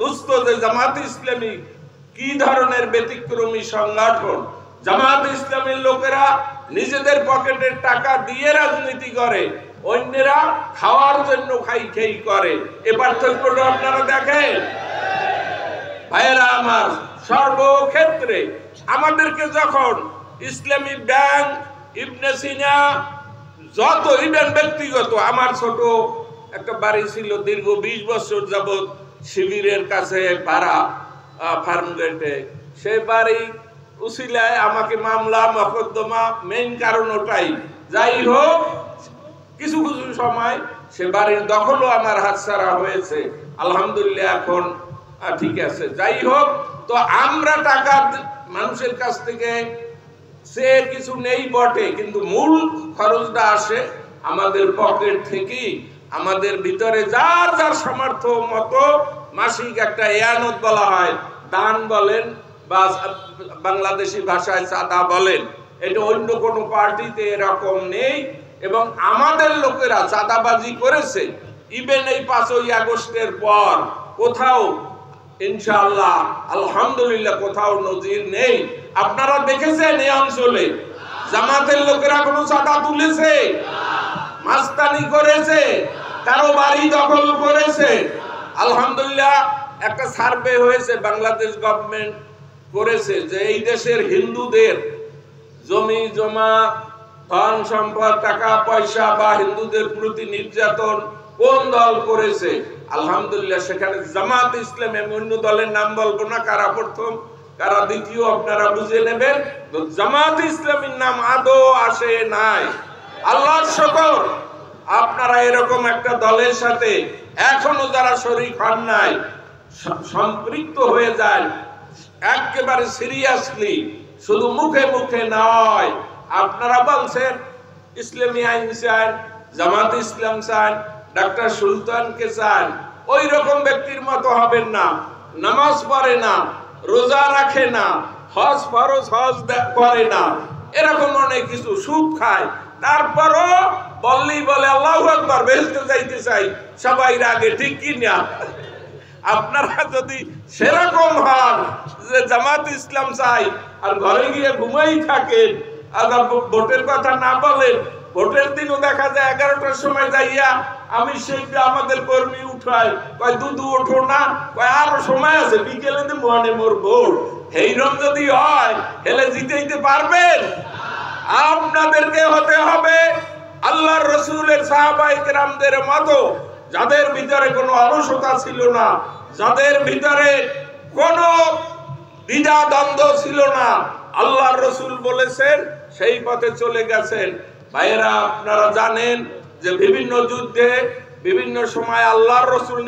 দুস্থ যে জামাত ইসলামী কি ধরনের ব্যতিক্রমী সংগঠন। জামাত ইসলামীর লোকেরা নিজেদের পকেটের টাকা দিয়ে রাজনীতি করে, অন্যরা খাওয়ার জন্য খাই করে। এ পার্থক্যটা আপনারা দেখেন ভাইয়েরা আমার। সর্বক্ষেত্রে আমাদেরকে যখন ইসলামী ব্যাংক, ইবনে সিনা, যত ইভেন ব্যক্তিগত, আমার ছোট একটা বাড়ি ছিল দীর্ঘ 20 বছর যাবৎ শিবিরের কাছে পাড়া ফার্মগেটে, সেই বাড়ি উসিলায় আমাকে মামলা মকদ্দমা, মেইন কারণ ওটাই। যাই হোক, কিছু কিছু সময় সে বাড়ির দখলও আমার হাতছাড়া হয়েছে, আলহামদুলিল্লাহ এখন ঠিক আছে। যাই হোক, তো আমরা টাকা মানুষের কাছ থেকে সে কিছু নেই বটে, কিন্তু মূল খরচটা আসে আমাদের পকেট থেকেই। আমাদের ভিতরে যার যার সামর্থ্য মতো মাসিক একটা এয়ানত বলা হয়, দান বলেন বা বাংলাদেশি ভাষায় চাঁদা বলেন, এটা অন্য কোনো পার্টিতে এরকম নেই। এবং আমাদের লোকেরা চাঁদাবাজি করেছে ইভেন এই 5ই আগস্টের পর কোথাও, ইনশাআল্লাহ আলহামদুলিল্লাহ কোথাও নজির নেই। আপনারা দেখেছেন এই অঞ্চলে জামাতের লোকেরা কোনো চাঁদা তুলেছে, মাস্তানি করেছে, কারো বাড়ি দখল করেছে? আলহামদুলিল্লাহ একটা সার্ভে হয়েছে, বাংলাদেশ গভর্নমেন্ট করেছে, যে এই দেশের হিন্দুদের জমি জমা, ধন সম্পদ, টাকা পয়সা বা হিন্দুদের প্রতি নির্যাতন কোন দল করেছে। আলহামদুলিল্লাহ সেখানে জামাত ইসলাম, অন্য দলের নাম বলবো না, কারা প্রথম কারা দ্বিতীয় আপনারা বুঝে নেবেন। জামাত ইসলামীর নাম আদৌ আসে নাই। আল্লাহর শুকর, আপনারা এরকম একটা দলের সাথে এখনো যারা শরীক হন নাই, সম্পৃক্ত হয়ে যায় একেবারে সিরিয়াসলি, শুধু মুখে মুখে নয়। আপনারা বলছেন ইসলামী আইন চান, জামাত ইসলাম চান, ডাক্তার সুলতানকে চান, ওই রকম ব্যক্তির মতো হবেন না। নামাজ পড়ে না, রোজা রাখে না, হজ ফরজ হজ করে না, এরকম অনেক কিছু, সুদ খায়, তারপরও বললেই বলে আল্লাহু আকবার, বেহেশতে যাইতে চাই সবাই আগে, ঠিক কি না? আপনারা যদি সেরকম হন যে জামাত ইসলাম চাই আর ঘরে গিয়ে ঘুমাই থাকেন, আর ভোটের কথা না বলেন, ভোটের দিনও দেখা যায় 11টার সময় যাইয়া আমি সেই আমাদের কর্মী উঠাই, কয় দুদু ওঠো না, কয় আরো সময় আছে, বিকেলে তো মনে মোর ভোট। এইরকম যদি হয় হেলে জিতেইতে পারবেন? আপনাদেরকে হতে হবে আল্লাহর রসুলের সাহাবায়ে কেরামদের মতো, যাদের ভিতরে কোনো অলসতা ছিল না, যাদের ভিতরে কোনো দ্বিধা দ্বন্দ্ব ছিল না। আল্লাহর রসুল বলেছেন, সেই পথে চলে গেছেন। ভাইয়েরা, আপনারা জানেন যে বিভিন্ন যুদ্ধে বিভিন্ন সময় আল্লাহর রসুল